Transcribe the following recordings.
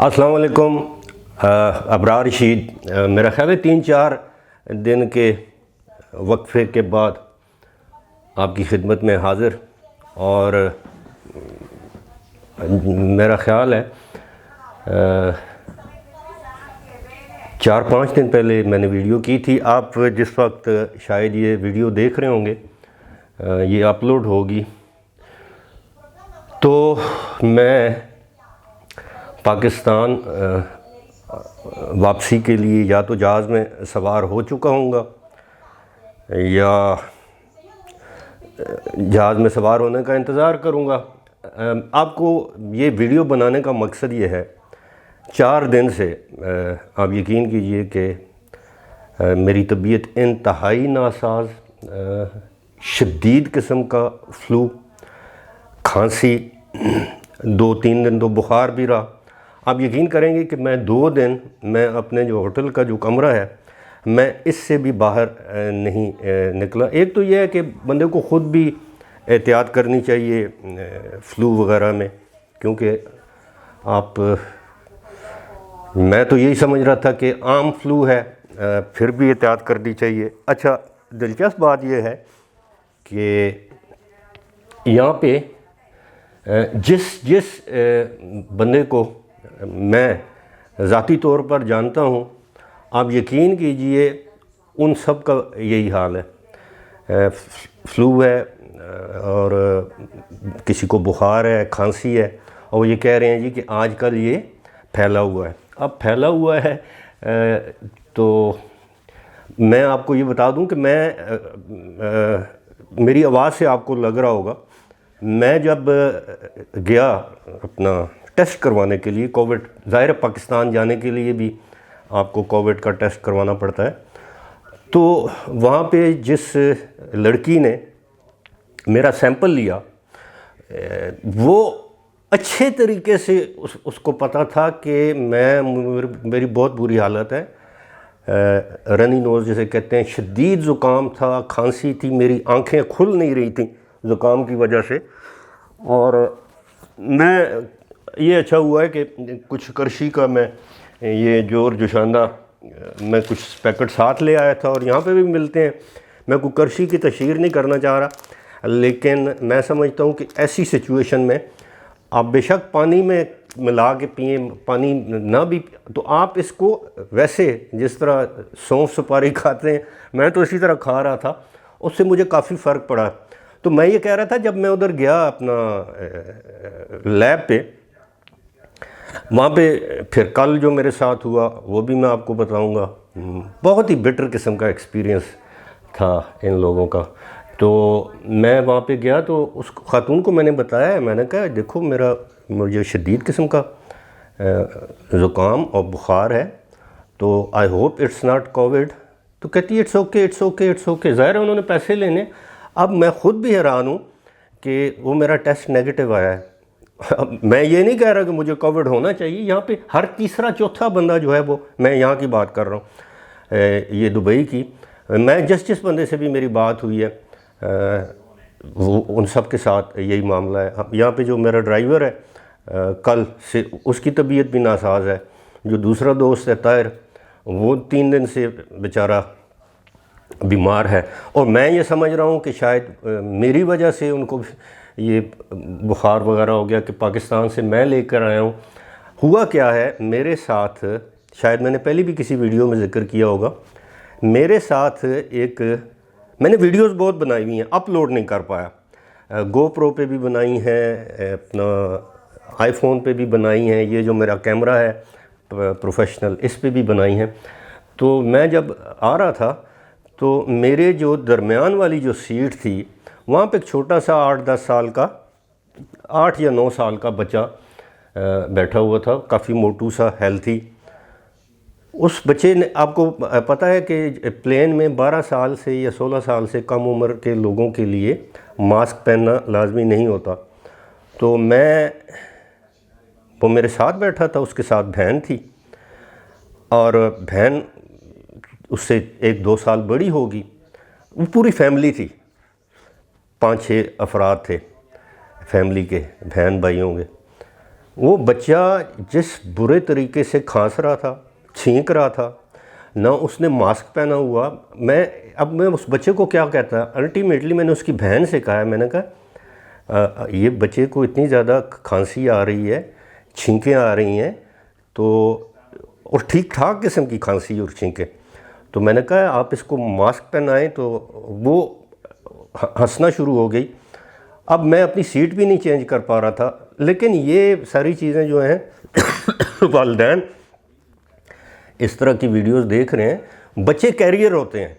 السلام علیکم ابرار رشید، میرا خیال ہے 3-4 دن کے وقفے کے بعد آپ کی خدمت میں حاضر، اور میرا خیال ہے 4-5 دن پہلے میں نے ویڈیو کی تھی. آپ جس وقت شاید یہ ویڈیو دیکھ رہے ہوں گے یہ اپلوڈ ہوگی، تو میں پاکستان واپسی کے لیے یا تو جہاز میں سوار ہو چکا ہوں گا یا جہاز میں سوار ہونے کا انتظار کروں گا. آپ کو یہ ویڈیو بنانے کا مقصد یہ ہے، 4 دن سے آپ یقین کیجئے کہ میری طبیعت انتہائی ناساز، شدید قسم کا فلو، کھانسی، 2-3 دن تو بخار بھی رہا. آپ یقین کریں گے کہ میں 2 دن میں اپنے جو ہوٹل کا جو کمرہ ہے میں اس سے بھی باہر نہیں نکلا. ایک تو یہ ہے کہ بندے کو خود بھی احتیاط کرنی چاہیے فلو وغیرہ میں، کیونکہ میں تو یہی سمجھ رہا تھا کہ عام فلو ہے، پھر بھی احتیاط کرنی چاہیے. اچھا، دلچسپ بات یہ ہے کہ یہاں پہ جس بندے کو میں ذاتی طور پر جانتا ہوں، آپ یقین کیجئے ان سب کا یہی حال ہے. فلو ہے اور کسی کو بخار ہے، کھانسی ہے، اور وہ یہ کہہ رہے ہیں جی کہ آج کل یہ پھیلا ہوا ہے. اب پھیلا ہوا ہے تو میں آپ کو یہ بتا دوں کہ میری آواز سے آپ کو لگ رہا ہوگا، میں جب گیا اپنا ٹیسٹ کروانے کے لیے، کووڈ، ظاہر ہے پاکستان جانے کے لیے بھی آپ کو کووڈ کا ٹیسٹ کروانا پڑتا ہے، تو وہاں پہ جس لڑکی نے میرا سیمپل لیا وہ اچھے طریقے سے اس کو پتہ تھا کہ میری بہت بری حالت ہے، رنی نوز جسے کہتے ہیں، شدید زکام تھا، کھانسی تھی، میری آنکھیں کھل نہیں رہی تھیں زکام کی وجہ سے. اور میں یہ اچھا ہوا ہے کہ کچھ کرشی کا میں یہ جور جوشاندہ میں کچھ پیکٹ ساتھ لے آیا تھا، اور یہاں پہ بھی ملتے ہیں. میں کوئی کرشی کی تشہیر نہیں کرنا چاہ رہا، لیکن میں سمجھتا ہوں کہ ایسی سچویشن میں آپ بے شک پانی میں ملا کے پئیں، پانی نہ بھی تو آپ اس کو ویسے جس طرح سونف سپاری کھاتے ہیں میں تو اسی طرح کھا رہا تھا، اس سے مجھے کافی فرق پڑا. تو میں یہ کہہ رہا تھا، جب میں ادھر گیا اپنا لیب پہ، وہاں پہ پھر کل جو میرے ساتھ ہوا وہ بھی میں آپ کو بتاؤں گا. بہت ہی بٹر قسم کا ایکسپیرینس تھا ان لوگوں کا. تو میں وہاں پہ گیا تو اس خاتون کو میں نے بتایا، میں نے کہا دیکھو مجھے شدید قسم کا زکام اور بخار ہے، تو I hope it's not COVID. تو کہتی ہے it's okay it's okay it's okay. ظاہر ہے انہوں نے پیسے لینے. اب میں خود بھی حیران ہوں کہ وہ میرا ٹیسٹ نیگیٹو آیا ہے. اب میں یہ نہیں کہہ رہا کہ مجھے کووڈ ہونا چاہیے، یہاں پہ ہر تیسرا چوتھا بندہ جو ہے وہ، میں یہاں کی بات کر رہا ہوں، یہ دبئی کی، میں جس بندے سے بھی میری بات ہوئی ہے وہ ان سب کے ساتھ یہی معاملہ ہے. یہاں پہ جو میرا ڈرائیور ہے کل سے اس کی طبیعت بھی ناساز ہے. جو دوسرا دوست ہے طاہر، وہ 3 دن سے بیچارہ بیمار ہے، اور میں یہ سمجھ رہا ہوں کہ شاید میری وجہ سے ان کو یہ بخار وغیرہ ہو گیا کہ پاکستان سے میں لے کر آیا ہوں. ہوا کیا ہے میرے ساتھ، شاید میں نے پہلے بھی کسی ویڈیو میں ذکر کیا ہوگا، میرے ساتھ میں نے ویڈیوز بہت بنائی ہوئی ہیں، اپلوڈ نہیں کر پایا. گو پرو پہ بھی بنائی ہیں، اپنا آئی فون پہ بھی بنائی ہیں، یہ جو میرا کیمرہ ہے پروفیشنل اس پہ بھی بنائی ہیں. تو میں جب آ رہا تھا تو میرے جو درمیان والی جو سیٹ تھی وہاں پہ ایک چھوٹا سا 8-10 سال کا، 8 یا 9 سال کا بچہ بیٹھا ہوا تھا، کافی موٹو سا، ہیلتھی. اس بچے نے، آپ کو پتہ ہے کہ پلین میں 12 سال سے یا 16 سال سے کم عمر کے لوگوں کے لیے ماسک پہننا لازمی نہیں ہوتا. تو وہ میرے ساتھ بیٹھا تھا، اس کے ساتھ بہن تھی، اور بہن اس سے 1-2 سال بڑی ہوگی. وہ پوری فیملی تھی، 5-6 افراد تھے فیملی کے، بہن بھائی ہوں گے. وہ بچہ جس برے طریقے سے کھانس رہا تھا، چھینک رہا تھا، نہ اس نے ماسک پہنا ہوا. میں اس بچے کو کیا کہتا، الٹیمیٹلی میں نے اس کی بہن سے کہا، میں نے کہا یہ بچے کو اتنی زیادہ کھانسی آ رہی ہے، چھینکیں آ رہی ہیں، تو اور ٹھیک ٹھاک قسم کی کھانسی اور چھینکیں، تو میں نے کہا آپ اس کو ماسک پہنائیں. تو وہ ہنسنا شروع ہو گئی. اب میں اپنی سیٹ بھی نہیں چینج کر پا رہا تھا. لیکن یہ ساری چیزیں جو ہیں والدین اس طرح کی ویڈیوز دیکھ رہے ہیں. بچے کیریئر ہوتے ہیں،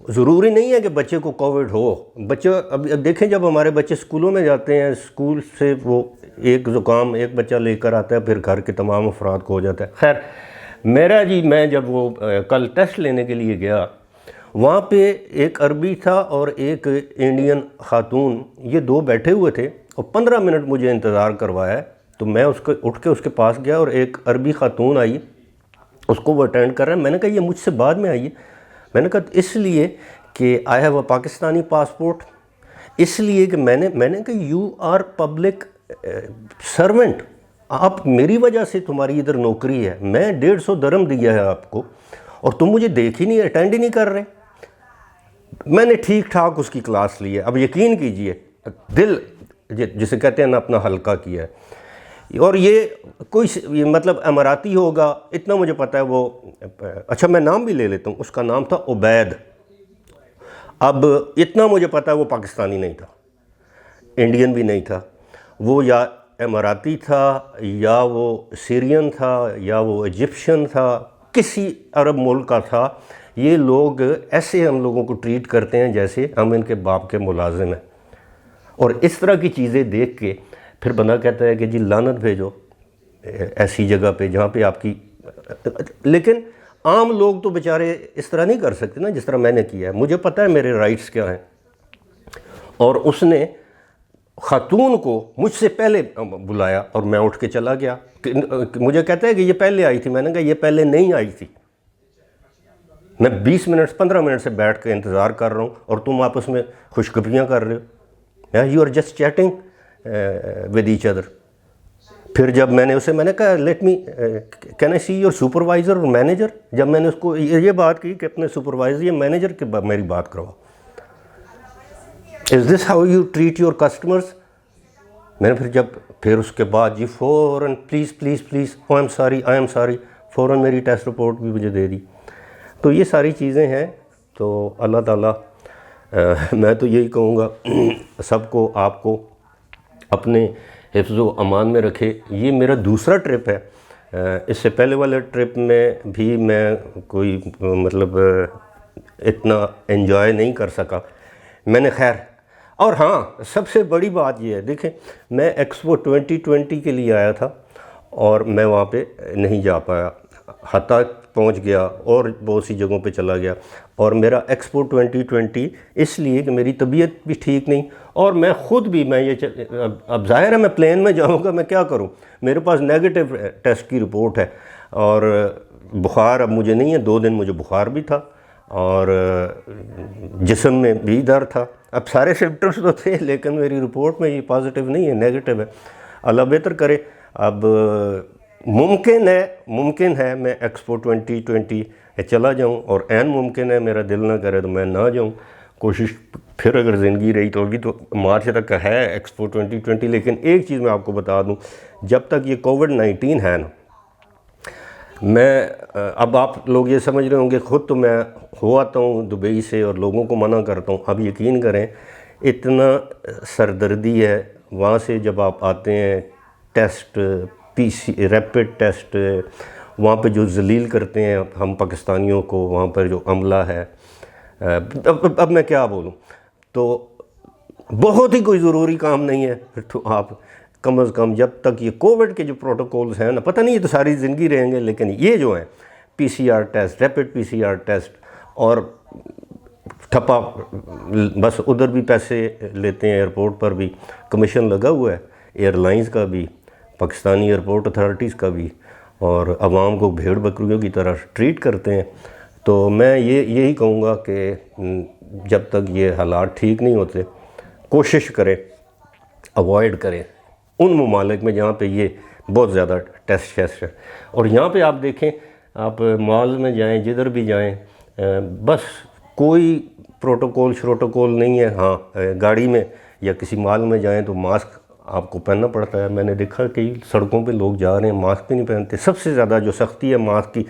ضروری نہیں ہے کہ بچے کو کووڈ ہو. بچہ اب دیکھیں جب ہمارے بچے اسکولوں میں جاتے ہیں، اسکول سے وہ ایک زکام ایک بچہ لے کر آتا ہے، پھر گھر کے تمام افراد کو ہو جاتا ہے. خیر میں جب وہ کل ٹیسٹ لینے کے لیے گیا، وہاں پہ ایک عربی تھا اور ایک انڈین خاتون، یہ دو بیٹھے ہوئے تھے اور 15 منٹ مجھے انتظار کروایا. تو میں اٹھ کے اس کے پاس گیا اور ایک عربی خاتون آئی، اس کو وہ اٹینڈ کر رہا ہے. میں نے کہا یہ مجھ سے بعد میں آئیے. میں نے کہا اس لیے کہ I have a Pakistani passport, اس لیے کہ میں نے کہا یو آر پبلک سرونٹ، آپ میری وجہ سے تمہاری ادھر نوکری ہے، میں 150 درہم دیا ہے آپ کو اور تم مجھے دیکھ ہی نہیں، اٹینڈ ہی نہیں کر رہے. میں نے ٹھیک ٹھاک اس کی کلاس لی ہے. اب یقین کیجئے دل جسے کہتے ہیں نا اپنا ہلکا کیا ہے. اور یہ کوئی مطلب اماراتی ہوگا اتنا مجھے پتا ہے. وہ اچھا میں نام بھی لے لیتا ہوں، اس کا نام تھا عبید. اب اتنا مجھے پتا ہے وہ پاکستانی نہیں تھا، انڈین بھی نہیں تھا، وہ یا اماراتی تھا یا وہ سیرین تھا یا وہ ایجپشن تھا، کسی عرب ملک کا تھا. یہ لوگ ایسے ہم لوگوں کو ٹریٹ کرتے ہیں جیسے ہم ان کے باپ کے ملازم ہیں. اور اس طرح کی چیزیں دیکھ کے پھر بندہ کہتا ہے کہ جی لعنت بھیجو ایسی جگہ پہ جہاں پہ آپ کی. لیکن عام لوگ تو بیچارے اس طرح نہیں کر سکتے نا جس طرح میں نے کیا ہے. مجھے پتہ ہے میرے رائٹس کیا ہیں. اور اس نے خاتون کو مجھ سے پہلے بلایا اور میں اٹھ کے چلا گیا. مجھے کہتا ہے کہ یہ پہلے آئی تھی. میں نے کہا یہ پہلے نہیں آئی تھی، میں 20 منٹ 15 منٹ سے بیٹھ کے انتظار کر رہا ہوں اور تم آپس میں خوشخبریاں کر رہے ہو. You are just chatting with each other. پھر جب میں نے کہا let me can I see your supervisor اور مینیجر. جب میں نے اس کو یہ بات کی کہ اپنے سپروائزر یا مینیجر کے میری بات کرواؤ. Is this how you treat your customers? میں نے پھر اس کے بعد جی فوراً پلیز آئی ایم سوری فوراً میری ٹیسٹ رپورٹ بھی مجھے دے دی. تو یہ ساری چیزیں ہیں. تو اللہ تعالیٰ میں تو یہی کہوں گا سب کو، آپ کو اپنے حفظ و امان میں رکھے. یہ میرا دوسرا ٹرپ ہے. اس سے پہلے والے ٹرپ میں بھی میں کوئی مطلب اتنا انجوائے نہیں کر سکا میں نے. خیر، اور ہاں سب سے بڑی بات یہ ہے، دیکھیں میں ایکسپو 2020 کے لیے آیا تھا اور میں وہاں پہ نہیں جا پایا. حتیٰ پہنچ گیا اور بہت سی جگہوں پہ چلا گیا. اور میرا ایکسپو 2020 اس لیے کہ میری طبیعت بھی ٹھیک نہیں اور میں خود بھی اب ظاہر ہے میں پلین میں جاؤں گا، میں کیا کروں. میرے پاس نیگیٹو ٹیسٹ کی رپورٹ ہے اور بخار اب مجھے نہیں ہے. 2 دن مجھے بخار بھی تھا اور جسم میں بھی درد تھا. اب سارے سمپٹمس تو تھے لیکن میری رپورٹ میں یہ پازیٹیو نہیں ہے، نیگیٹو ہے. اللہ بہتر کرے. اب ممکن ہے میں ایکسپو 2020 چلا جاؤں اور عین ممکن ہے میرا دل نہ کرے تو میں نہ جاؤں. کوشش پھر اگر زندگی رہی تو ابھی تو مارچ تک ہے ایکسپو 2020. لیکن ایک چیز میں آپ کو بتا دوں، جب تک یہ کووڈ-19 ہے نا، میں اب آپ لوگ یہ سمجھ رہے ہوں گے خود تو میں ہو آتا ہوں دبئی سے اور لوگوں کو منع کرتا ہوں. اب یقین کریں اتنا سردردی ہے وہاں سے جب آپ آتے ہیں. ٹیسٹ ریپڈ ٹیسٹ وہاں پہ جو ذلیل کرتے ہیں ہم پاکستانیوں کو، وہاں پر جو عملہ ہے، اب میں کیا بولوں. تو بہت ہی کوئی ضروری کام نہیں ہے تو آپ کم از کم جب تک یہ کووڈ کے جو پروٹوکولز ہیں نا، پتہ نہیں یہ تو ساری زندگی رہیں گے، لیکن یہ جو ہیں PCR test, rapid PCR test, اور ٹھپا بس ادھر بھی پیسے لیتے ہیں. ایئرپورٹ پر بھی کمیشن لگا ہوا ہے، ایئر لائنز کا بھی، پاکستانی ایئرپورٹ اتھارٹیز کا بھی، اور عوام کو بھیڑ بکریوں کی طرح ٹریٹ کرتے ہیں. تو میں یہی کہوں گا کہ جب تک یہ حالات ٹھیک نہیں ہوتے کوشش کریں، اوائڈ کریں ان ممالک میں جہاں پہ یہ بہت زیادہ ٹیسٹ ہے. اور یہاں پہ آپ دیکھیں، آپ مال میں جائیں، جدھر بھی جائیں، بس کوئی پروٹوکول نہیں ہے. ہاں گاڑی میں یا کسی مال میں جائیں تو ماسک آپ کو پہننا پڑتا ہے. میں نے دیکھا کئی سڑکوں پہ لوگ جا رہے ہیں ماسک بھی نہیں پہنتے. سب سے زیادہ جو سختی ہے ماسک کی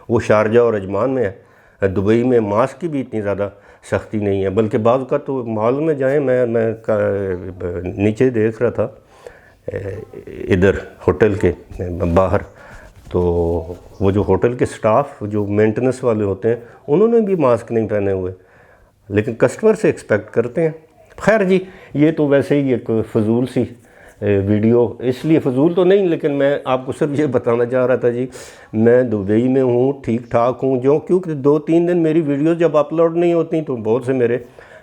وہ شارجہ اور عجمان میں ہے. دبئی میں ماسک کی بھی اتنی زیادہ سختی نہیں ہے، بلکہ بعض کا تو مال میں جائیں، میں نیچے دیکھ رہا تھا ادھر ہوٹل کے باہر، تو وہ جو ہوٹل کے سٹاف جو مینٹننس والے ہوتے ہیں انہوں نے بھی ماسک نہیں پہنے ہوئے، لیکن کسٹمر سے ایکسپیکٹ کرتے ہیں. خیر جی، یہ تو ویسے ہی ایک فضول سی ویڈیو، اس لیے فضول تو نہیں، لیکن میں آپ کو صرف یہ بتانا چاہ رہا تھا جی میں دبئی میں ہوں، ٹھیک ٹھاک ہوں. کیونکہ 2-3 دن میری ویڈیوز جب اپلوڈ نہیں ہوتی تو بہت سے میرے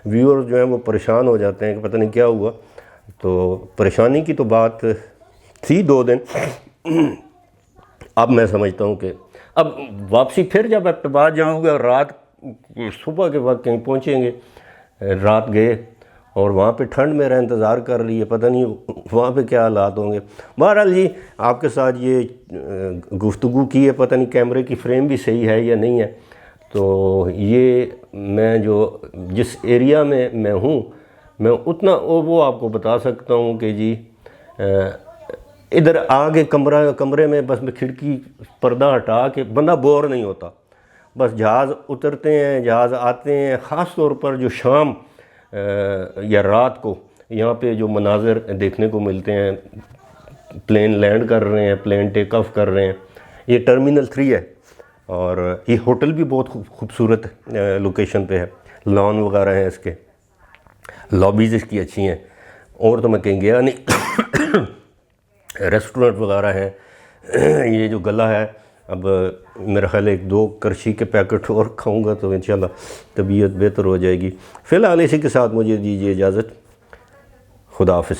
ویور جو ہیں وہ پریشان ہو جاتے ہیں کہ پتہ نہیں کیا ہوا. تو پریشانی کی تو بات تھی 2 دن. اب میں سمجھتا ہوں کہ اب واپسی پھر جب ایبٹباد جاؤں گے اور رات صبح کے وقت کہیں پہنچیں گے، رات گئے اور وہاں پہ ٹھنڈ میرا انتظار کر رہی ہے، پتہ نہیں وہاں پہ کیا حالات ہوں گے. بہرحال جی آپ کے ساتھ یہ گفتگو کی ہے، پتہ نہیں کیمرے کی فریم بھی صحیح ہے یا نہیں ہے. تو یہ میں جس ایریا میں ہوں میں اتنا وہ آپ کو بتا سکتا ہوں کہ جی ادھر آگے کمرے میں بس میں کھڑکی پردہ ہٹا کے بندہ بور نہیں ہوتا. بس جہاز اترتے ہیں، جہاز آتے ہیں، خاص طور پر جو شام یا رات کو یہاں پہ جو مناظر دیکھنے کو ملتے ہیں، پلین لینڈ کر رہے ہیں، پلین ٹیک آف کر رہے ہیں. یہ ٹرمینل 3 ہے اور یہ ہوٹل بھی بہت خوبصورت لوکیشن پہ ہے. لان وغیرہ ہیں اس کے، لابیز اس کی اچھی ہیں، اور تو میں کہیں گیا نہیں. ریسٹورنٹ وغیرہ ہیں. یہ جو گلا ہے، اب میرا خیال ہے 1-2 کرچی کے پیکٹ اور کھاؤں گا تو انشاءاللہ طبیعت بہتر ہو جائے گی. فی الحال اسی کے ساتھ مجھے دیجیے اجازت. خدا حافظ.